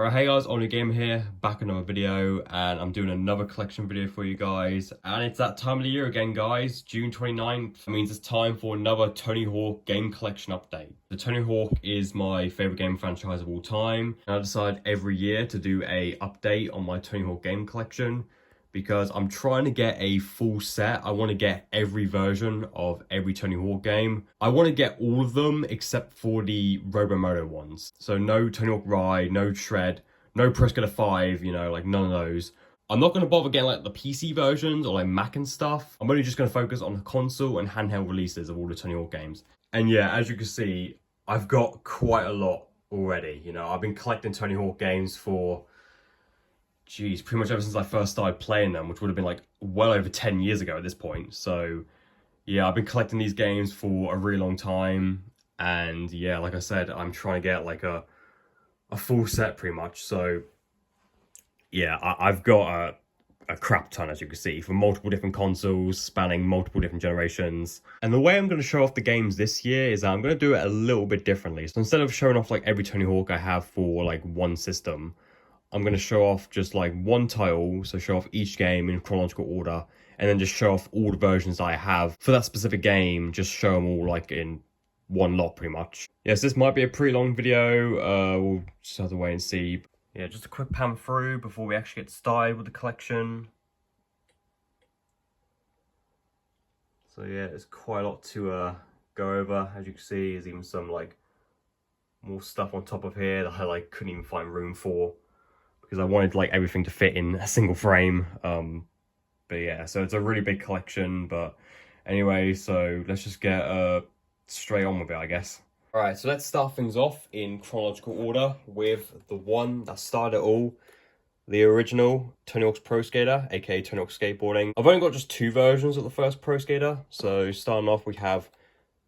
Alright, hey guys, Only Gamer here, back another video, and I'm doing another collection video for you guys. And it's that time of the year again, guys. June 29th means it's time for another Tony Hawk game collection update. The Tony Hawk is my favorite game franchise of all time, and I decide every year to do a update on my Tony Hawk game collection because I'm trying to get a full set. I want to get every version of every Tony Hawk game. I want to get all of them except for the Robomoto ones. So no Tony Hawk Ride, no Shred, no Pro Skater 5, you know, like none of those. I'm not going to bother getting like the PC versions or like Mac and stuff. I'm only just going to focus on the console and handheld releases of all the Tony Hawk games. And yeah, as you can see, I've got quite a lot already. You know, I've been collecting Tony Hawk games for pretty much ever since I first started playing them, which would have been like well over 10 years ago at this point. So yeah, I've been collecting these games for a really long time. And yeah, like I said, I'm trying to get like a full set pretty much. So yeah, I've got a crap ton, as you can see, for multiple different consoles spanning multiple different generations. And the way I'm going to show off the games this year is that I'm going to do it a little bit differently. So instead of showing off like every Tony Hawk I have for like one system, I'm going to show off just like one title, so show off each game in chronological order, and then just show off all the versions I have for that specific game, just show them all like in one lot pretty much. Yes, this might be a pretty long video, we'll just have to wait and see. Yeah, just a quick pan through before we actually get started with the collection. So yeah, there's quite a lot to go over. As you can see, there's even some like more stuff on top of here that I like couldn't even find room for, because I wanted like everything to fit in a single frame. But yeah, so it's a really big collection. But anyway, so let's just get straight on with it, I guess. All right, so let's start things off in chronological order with the one that started it all, the original Tony Hawk's Pro Skater, aka Tony Hawk Skateboarding. I've only got just two versions of the first Pro Skater. So starting off, we have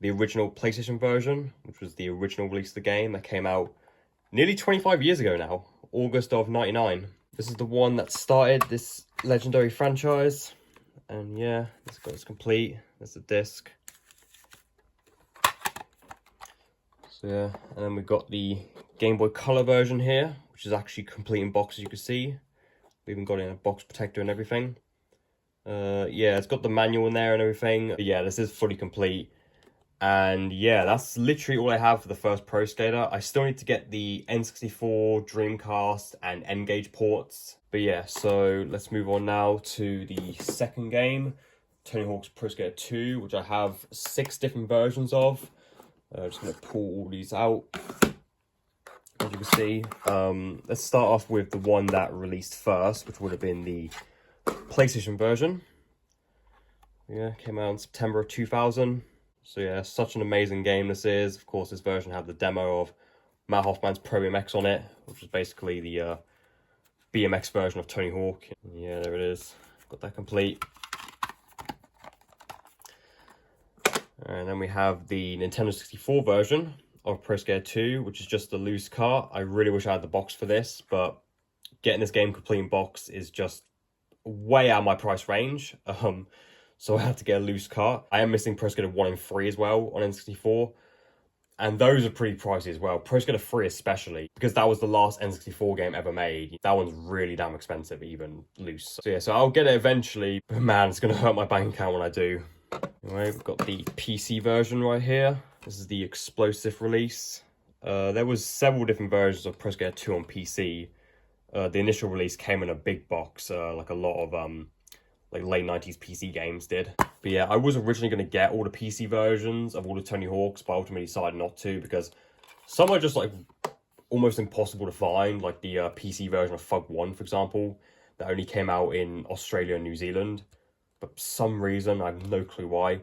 the original PlayStation version, which was the original release of the game that came out nearly 25 years ago now. August of 99. This is the one that started this legendary franchise. And yeah, it's complete. There's the disc. So yeah, and then we've got the Game Boy Color version here, which is actually complete in box, as you can see. We even got it in a box protector and everything. Yeah, it's got the manual in there and everything. But yeah, this is fully complete. And yeah, that's literally all I have for the first Pro Skater. I still need to get the N64, Dreamcast, and N-Gage ports. But yeah, so let's move on now to the second game, Tony Hawk's Pro Skater 2, which I have 6 different versions of. Just going to pull all these out, as you can see. Let's start off with the one that released first, which would have been the PlayStation version. Yeah, came out in September of 2000. So yeah, such an amazing game this is. Of course, this version had the demo of Matt Hoffman's Pro BMX on it, which is basically the BMX version of Tony Hawk. Yeah, there it is. Got that complete. And then we have the Nintendo 64 version of Pro Skater 2, which is just a loose cart. I really wish I had the box for this, but getting this game complete in box is just way out of my price range. So I had to get a loose cart. I am missing Pro Skater 1 and 3 as well on N64. And those are pretty pricey as well. Pro Skater 3 especially, because that was the last N64 game ever made. That one's really damn expensive, even loose. So yeah, so I'll get it eventually. But man, it's going to hurt my bank account when I do. Anyway, we've got the PC version right here. This is the explosive release. There was several different versions of Pro Skater 2 on PC. The initial release came in a big box, like a lot of like late 90s PC games did. But yeah, I was originally going to get all the PC versions of all the Tony Hawks, but I ultimately decided not to because some are just like almost impossible to find, like the PC version of Thug 1, for example, that only came out in Australia and New Zealand. But for some reason, I have no clue why.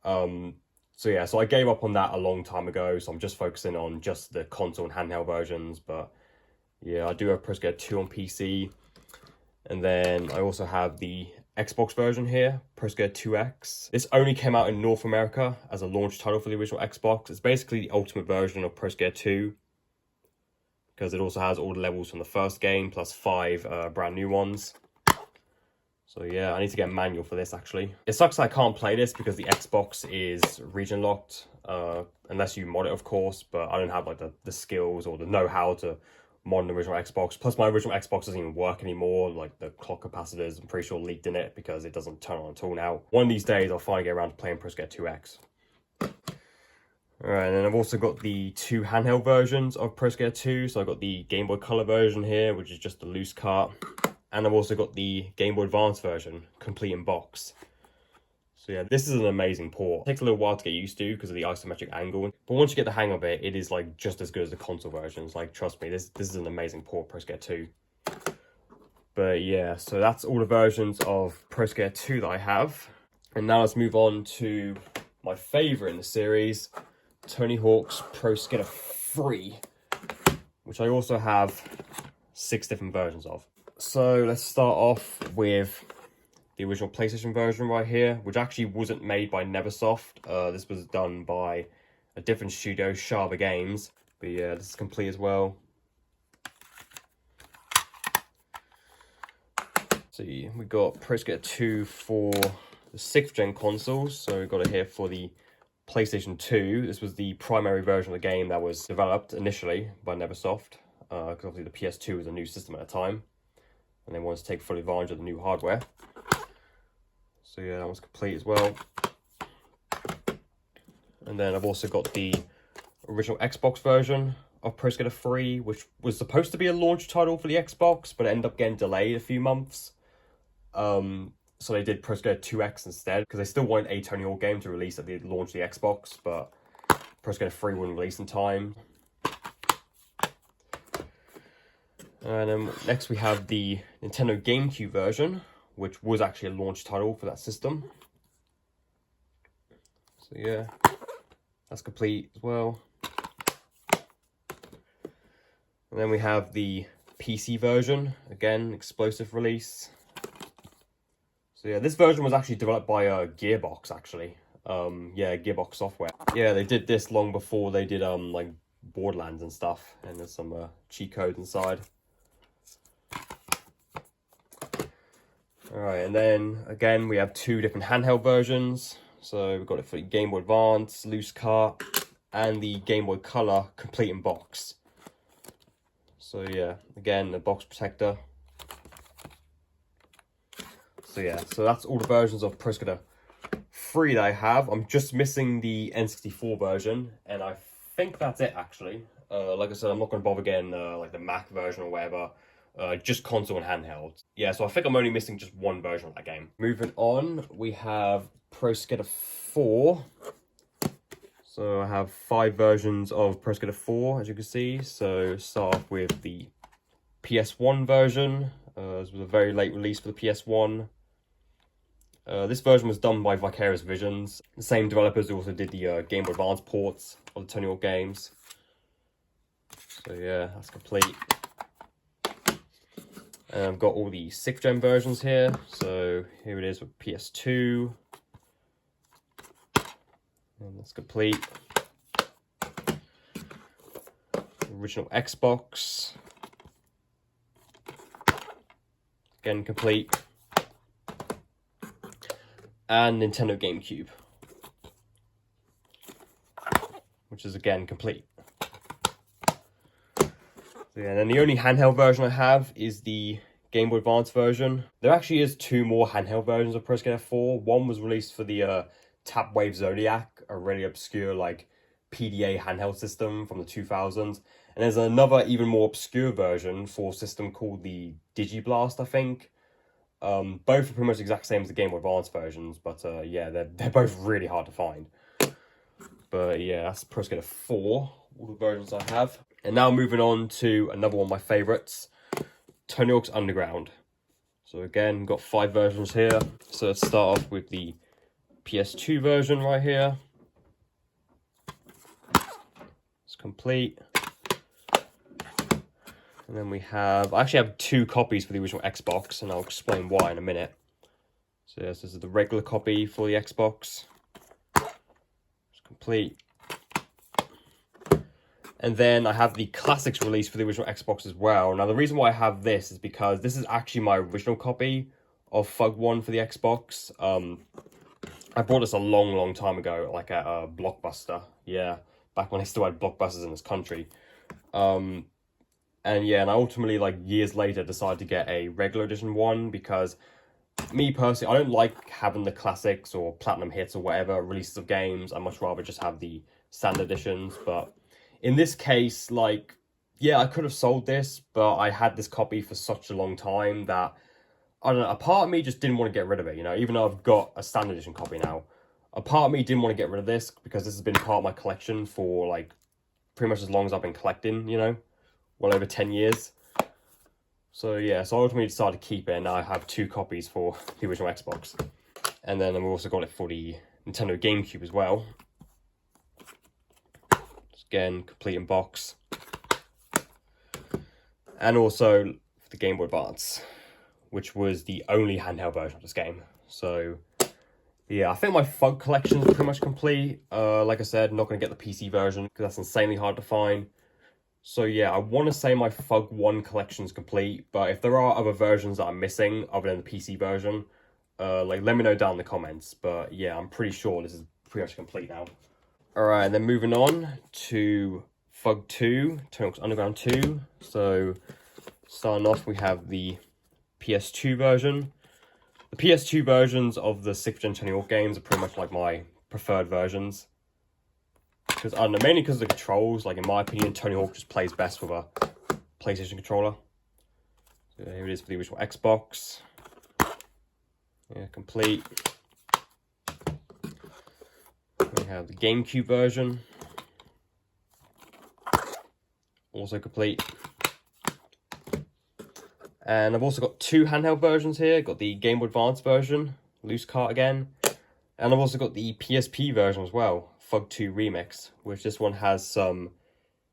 So yeah, so I gave up on that a long time ago, so I'm just focusing on just the console and handheld versions. But yeah, I do have Pro Skater 2 on PC. And then I also have the Xbox version here, Pro Skater 2X. This only came out in North America as a launch title for the original Xbox. It's basically the ultimate version of Pro Skater 2, because it also has all the levels from the first game, plus 5 brand new ones. So yeah, I need to get a manual for this actually. It sucks I can't play this because the Xbox is region locked, unless you mod it of course, but I don't have like the skills or the know-how to modern original Xbox. Plus my original Xbox doesn't even work anymore. Like the clock capacitors, I'm pretty sure leaked in it because it doesn't turn on at all now. One of these days I'll finally get around to playing Pro Skater 2X. Alright, and then I've also got the two handheld versions of Pro Skater 2. So I've got the Game Boy Color version here, which is just the loose cart. And I've also got the Game Boy Advance version, complete in box. So yeah, this is an amazing port. It takes a little while to get used to because of the isometric angle. But once you get the hang of it, it is like just as good as the console versions. Like, trust me, this is an amazing port, Pro Skater 2. But yeah, so that's all the versions of Pro Skater 2 that I have. And now let's move on to my favourite in the series, Tony Hawk's Pro Skater 3, which I also have 6 different versions of. So let's start off with the original PlayStation version right here, which actually wasn't made by Neversoft. This was done by a different studio, Sharper Games. But yeah, this is complete as well. See, we got Pro Skater 2 for the 6th gen consoles. So we got it here for the PlayStation 2. This was the primary version of the game that was developed initially by Neversoft, because obviously the PS2 was a new system at the time, and they wanted to take full advantage of the new hardware. So yeah, that was complete as well. And then I've also got the original Xbox version of Pro Skater 3, which was supposed to be a launch title for the Xbox, but it ended up getting delayed a few months. So they did Pro Skater 2X instead, because they still wanted a Tony Hawk game to release at the launch of the Xbox, but Pro Skater 3 wouldn't release in time. And then next we have the Nintendo GameCube version, which was actually a launch title for that system. So yeah, that's complete as well. And then we have the PC version, again, explosive release. So yeah, this version was actually developed by Gearbox, actually. Yeah, Gearbox Software. Yeah, they did this long before they did like Borderlands and stuff, and there's some cheat codes inside. Alright, and then again we have 2 different handheld versions. So we've got it for the Game Boy Advance, loose cart, and the Game Boy Color, complete in box. So yeah, again, the box protector. So yeah, so that's all the versions of Pro Skater 3 that I have. I'm just missing the N64 version, and I think that's it actually. Like I said, I'm not going to bother getting like the Mac version or whatever. Just console and handheld. Yeah, so I think I'm only missing just one version of that game. Moving on, we have Pro Skater 4. So I have 5 versions of Pro Skater 4, as you can see. So start off with the PS1 version. This was a very late release for the PS1. This version was done by Vicarious Visions. The same developers who also did the Game Boy Advance ports of the Tony Hawk games. So yeah, that's complete. And I've got all the 6th gen versions here. So here it is with PS2. And that's complete. Original Xbox. Again, complete. And Nintendo GameCube, which is again complete. So yeah, and then the only handheld version I have is the Game Boy Advance version. There actually is 2 more handheld versions of Pro Skater 4. One was released for the Tapwave Zodiac, a really obscure like PDA handheld system from the 2000s. And there's another even more obscure version for a system called the Digiblast, I think. Both are pretty much the exact same as the Game Boy Advance versions, but yeah, they're both really hard to find. But yeah, that's Pro Skater 4, all the versions I have. And now moving on to another one of my favourites, Tony Hawk's Underground. So again, we've got 5 versions here. So let's start off with the PS2 version right here. It's complete. And then we have, I actually have 2 copies for the original Xbox, and I'll explain why in a minute. So yes, this is the regular copy for the Xbox. It's complete. And then I have the Classics release for the original Xbox as well. Now the reason why I have this is because this is actually my original copy of Fug 1 for the Xbox. I bought this a long time ago, like at Blockbuster. Yeah, back when they still had Blockbusters in this country. And yeah, and I ultimately, like, years later, decided to get a regular edition one because me personally, I don't like having the classics or platinum hits or whatever releases of games. I much rather just have the standard editions. But in this case, like, yeah, I could have sold this, but I had this copy for such a long time that, I don't know, a part of me just didn't want to get rid of it, you know, even though I've got a standard edition copy now. A part of me didn't want to get rid of this because this has been part of my collection for, like, pretty much as long as I've been collecting, you know, well over 10 years. So yeah, so I ultimately decided to keep it, and now I have 2 copies for the original Xbox. And then I've also got it for the Nintendo GameCube as well. Again, complete in box. And also for the Game Boy Advance, which was the only handheld version of this game. So yeah, I think my FUG collection is pretty much complete. Like I said, not going to get the PC version because that's insanely hard to find. So yeah, I want to say my FUG 1 collection is complete, but if there are other versions that I'm missing other than the PC version, like, let me know down in the comments. But yeah, I'm pretty sure this is pretty much complete now. Alright, and then moving on to FUG 2, Tony Hawk's Underground 2. So starting off, we have the PS2 version. The PS2 versions of the 6th gen Tony Hawk games are pretty much like my preferred versions. Because, I don't know, mainly because of the controls. Like, in my opinion, Tony Hawk just plays best with a PlayStation controller. So here it is for the original Xbox. Yeah, complete. We have the GameCube version. Also complete. And I've also got 2 handheld versions here. Got the Game Boy Advance version, loose cart again. And I've also got the PSP version as well, FUG 2 Remix, which this one has some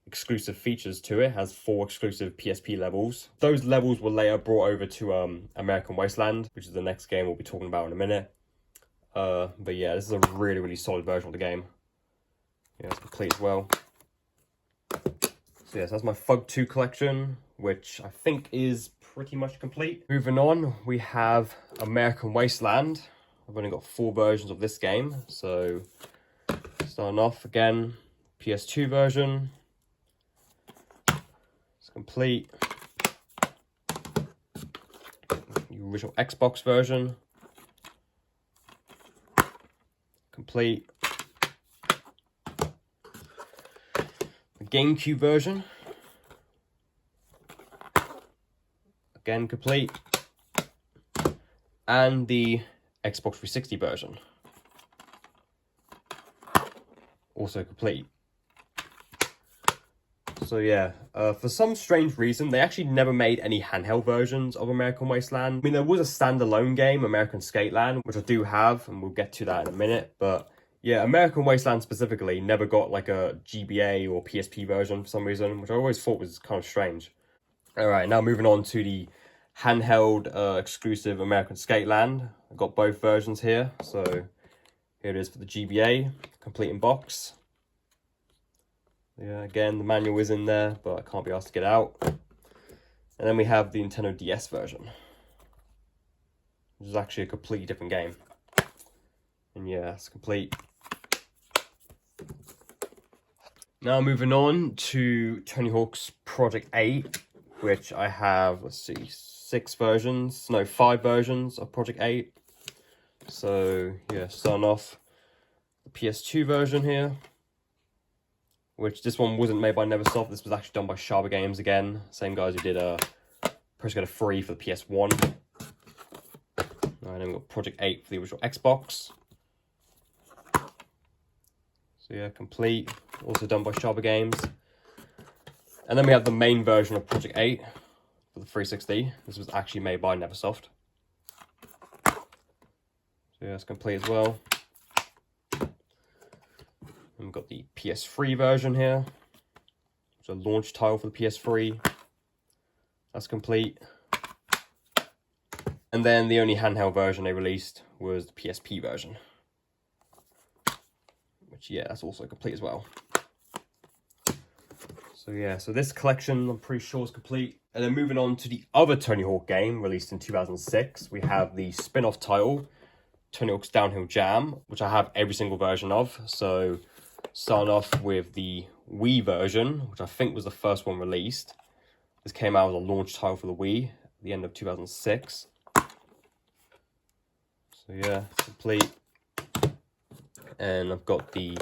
exclusive features to it. Has 4 exclusive PSP levels. Those levels were later brought over to American Wasteland, which is the next game we'll be talking about in a minute. But yeah, this is a really, really solid version of the game. Yeah, it's complete as well. So yes, that's my FUG 2 collection, which I think is pretty much complete. Moving on, we have American Wasteland. I've only got 4 versions of this game. So starting off again, PS2 version. It's complete. The original Xbox version. Complete. The GameCube version. Again, complete. And the Xbox 360 version. Also complete. So yeah, for some strange reason, they actually never made any handheld versions of American Wasteland. I mean, there was a standalone game, American Skateland, which I do have, and we'll get to that in a minute. But yeah, American Wasteland specifically never got like a GBA or PSP version for some reason, which I always thought was kind of strange. Alright, now moving on to the handheld exclusive American Skateland. I've got both versions here. So here it is for the GBA, complete in box. Yeah, again, the manual is in there, but I can't be asked to get out. And then we have the Nintendo DS version, which is actually a completely different game. And yeah, it's complete. Now moving on to Tony Hawk's Project 8, which I have, let's see, 5 versions of Project 8. So yeah, starting off the PS2 version here, which this one wasn't made by Neversoft. This was actually done by Sharper Games again. Same guys who did Project 3 for the PS1. And then we've got Project 8 for the original Xbox. So yeah, complete. Also done by Sharper Games. And then we have the main version of Project 8 for the 360. This was actually made by Neversoft. So yeah, it's complete as well. And we've got the PS3 version here. It's a launch title for the PS3. That's complete. And then the only handheld version they released was the PSP version. Which, yeah, that's also complete as well. So yeah, so this collection I'm pretty sure is complete. And then moving on to the other Tony Hawk game released in 2006, we have the spin-off title, Tony Hawk's Downhill Jam, which I have every single version of. So starting off with the Wii version, which I think was the first one released. This came out as a launch title for the Wii at the end of 2006. So yeah, it's complete. And I've got the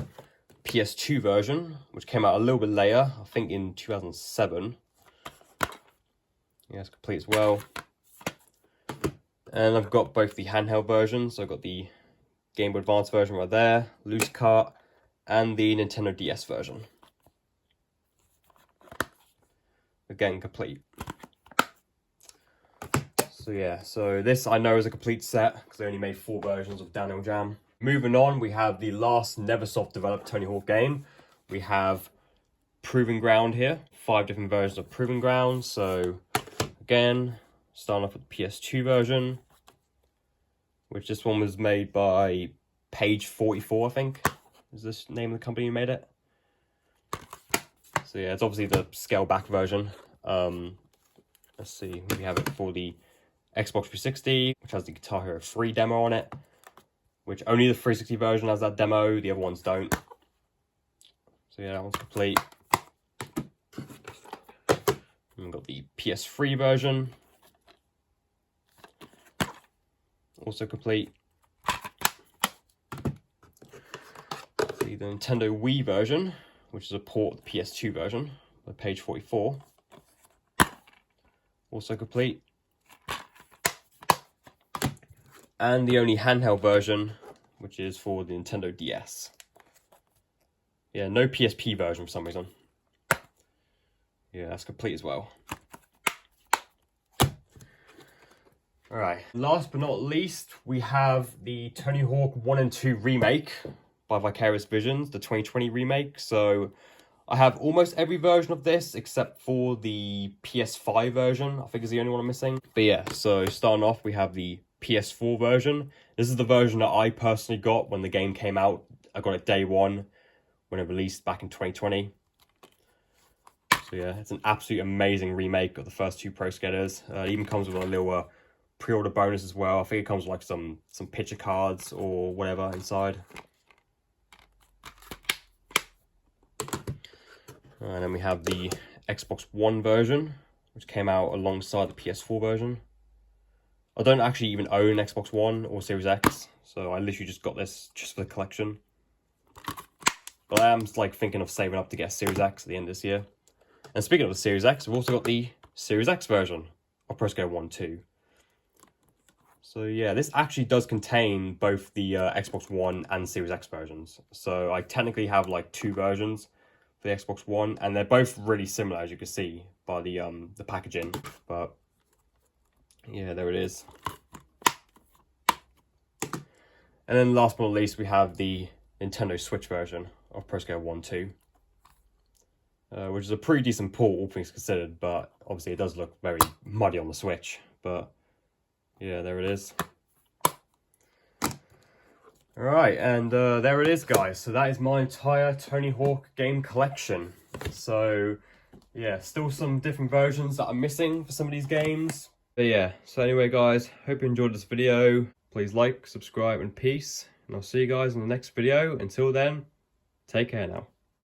PS2 version, which came out a little bit later, I think in 2007. Yeah, it's complete as well. And I've got both the handheld versions. So I've got the Game Boy Advance version right there, loose cart, and the Nintendo DS version. Again, complete. So yeah, so this I know is a complete set because they only made 4 versions of Downhill Jam. Moving on, we have the last Neversoft developed Tony Hawk game. We have Proving Ground here, 5 different versions of Proving Ground. So again, starting off with the PS2 version, which this one was made by Page 44, I think, is this the name of the company who made it. So yeah, it's obviously the scaled back version. Let's see, we have it for the Xbox 360, which has the Guitar Hero 3 demo on it, which only the 360 version has that demo, the other ones don't. So yeah, that one's complete. And we've got the PS3 version, also complete. See the Nintendo Wii version, which is a port of the PS2 version by Page 44, also complete. And the only handheld version, which is for the Nintendo DS. Yeah, no PSP version for some reason. Yeah, that's complete as well. Alright, last but not least, we have the Tony Hawk 1 and 2 remake by Vicarious Visions, the 2020 remake. So I have almost every version of this except for the PS5 version. I think is the only one I'm missing. But yeah, so starting off, we have the PS4 version. This is the version that I personally got when the game came out. I got it day one when it released back in 2020. So yeah, it's an absolute amazing remake of the first 2 Pro Skaters. It even comes with a little pre-order bonus as well. I think it comes with like some picture cards or whatever inside. And then we have the Xbox One version, which came out alongside the PS4 version. I don't actually even own Xbox One or Series X, so I literally just got this just for the collection. But I am like thinking of saving up to get a Series X at the end of this year. And speaking of the Series X, we've also got the Series X version of Pro Skater 1 2. So yeah, this actually does contain both the Xbox One and Series X versions. So I technically have like 2 versions for the Xbox One, and they're both really similar, as you can see by the packaging. But yeah, there it is. And then last but not least, we have the Nintendo Switch version of Pro Skater 1 2. Which is a pretty decent port, all things considered, but obviously it does look very muddy on the Switch. But yeah, there it is. Alright, and there it is, guys. So that is my entire Tony Hawk game collection. So yeah, still some different versions that I'm missing for some of these games. But yeah, so anyway, guys, hope you enjoyed this video. Please like, subscribe, and peace. And I'll see you guys in the next video. Until then, take care now.